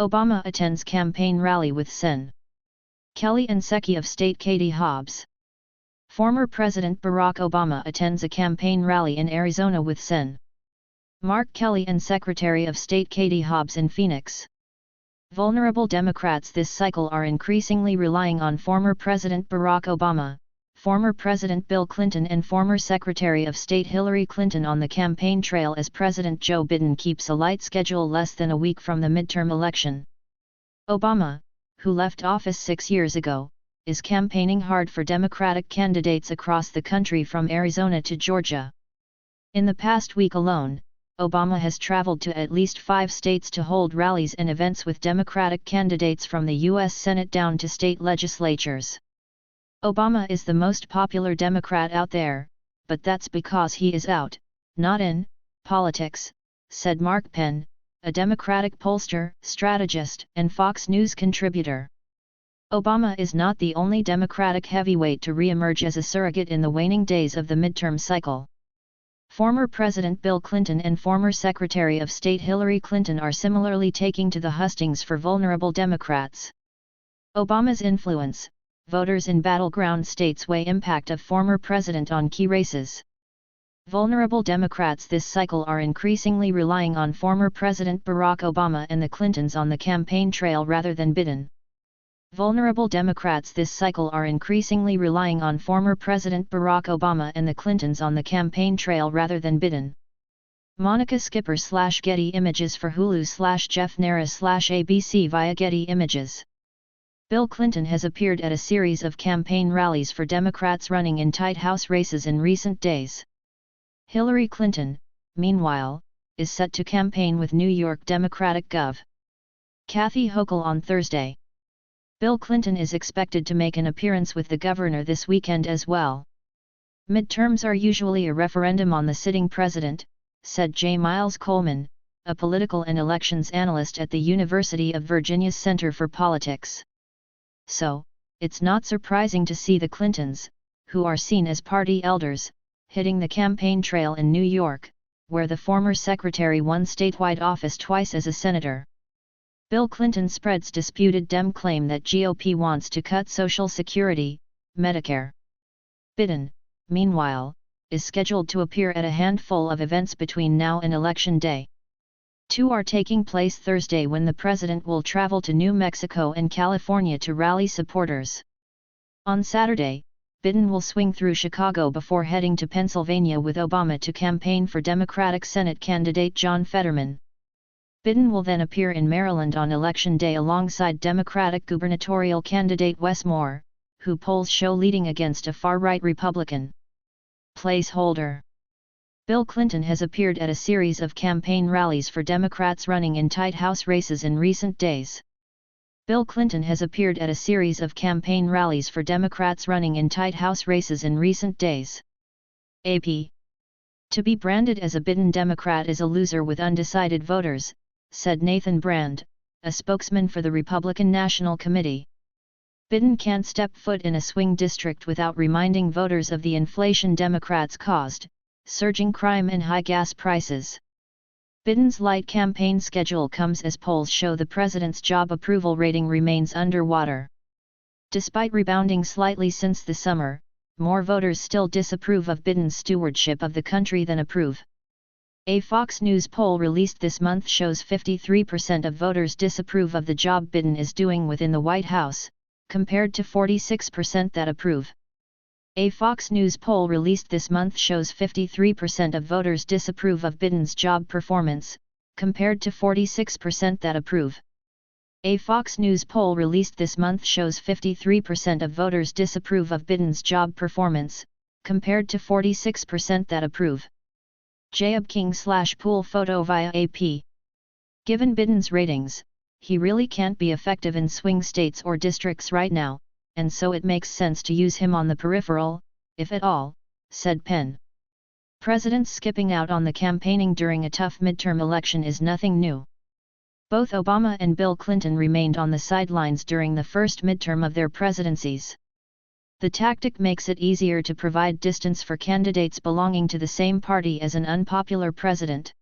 Obama attends campaign rally with Sen. Kelly and Secretary of State Katie Hobbs. Former President Barack Obama attends a campaign rally in Arizona with Sen. Mark Kelly and Secretary of State Katie Hobbs in Phoenix. Vulnerable Democrats this cycle are increasingly relying on former President Barack Obama, former President Bill Clinton and former Secretary of State Hillary Clinton on the campaign trail as President Joe Biden keeps a light schedule less than a week from the midterm election. Obama, who left office 6 years ago, is campaigning hard for Democratic candidates across the country from Arizona to Georgia. In the past week alone, Obama has traveled to at least 5 states to hold rallies and events with Democratic candidates from the U.S. Senate down to state legislatures. Obama is the most popular Democrat out there, but that's because he is out, not in, politics, said Mark Penn, a Democratic pollster, strategist, and Fox News contributor. Obama is not the only Democratic heavyweight to re-emerge as a surrogate in the waning days of the midterm cycle. Former President Bill Clinton and former Secretary of State Hillary Clinton are similarly taking to the hustings for vulnerable Democrats. Obama's influence, voters in battleground states weigh impact of former president on key races. Vulnerable Democrats this cycle are increasingly relying on former President Barack Obama and the Clintons on the campaign trail rather than Biden. Vulnerable Democrats this cycle are increasingly relying on former President Barack Obama and the Clintons on the campaign trail rather than Biden. Monica Skipper / Getty Images for Hulu / Jeff Nara / ABC via Getty Images. Bill Clinton has appeared at a series of campaign rallies for Democrats running in tight House races in recent days. Hillary Clinton, meanwhile, is set to campaign with New York Democratic Gov. Kathy Hochul on Thursday. Bill Clinton is expected to make an appearance with the governor this weekend as well. Midterms are usually a referendum on the sitting president, said J. Miles Coleman, a political and elections analyst at the University of Virginia's Center for Politics. So, it's not surprising to see the Clintons, who are seen as party elders, hitting the campaign trail in New York, where the former secretary won statewide office twice as a senator. Bill Clinton spreads disputed Dem claim that GOP wants to cut Social Security, Medicare. Biden, meanwhile, is scheduled to appear at a handful of events between now and Election Day. 2 are taking place Thursday when the president will travel to New Mexico and California to rally supporters. On Saturday, Biden will swing through Chicago before heading to Pennsylvania with Obama to campaign for Democratic Senate candidate John Fetterman. Biden will then appear in Maryland on Election Day alongside Democratic gubernatorial candidate Wes Moore, who polls show leading against a far-right Republican. Placeholder. Bill Clinton has appeared at a series of campaign rallies for Democrats running in tight House races in recent days. Bill Clinton has appeared at a series of campaign rallies for Democrats running in tight House races in recent days. AP. To be branded as a Biden Democrat is a loser with undecided voters, said Nathan Brand, a spokesman for the Republican National Committee. Biden can't step foot in a swing district without reminding voters of the inflation Democrats caused, surging crime and high gas prices. Biden's light campaign schedule comes as polls show the president's job approval rating remains underwater. Despite rebounding slightly since the summer, more voters still disapprove of Biden's stewardship of the country than approve. A Fox News poll released this month shows 53% of voters disapprove of the job Biden is doing within the White House, compared to 46% that approve. A Fox News poll released this month shows 53% of voters disapprove of Biden's job performance, compared to 46% that approve. A Fox News poll released this month shows 53% of voters disapprove of Biden's job performance, compared to 46% that approve. Jacob King / pool photo via AP. Given Biden's ratings, he really can't be effective in swing states or districts right now, and so it makes sense to use him on the peripheral, if at all, said Penn. Presidents skipping out on the campaigning during a tough midterm election is nothing new. Both Obama and Bill Clinton remained on the sidelines during the first midterm of their presidencies. The tactic makes it easier to provide distance for candidates belonging to the same party as an unpopular president.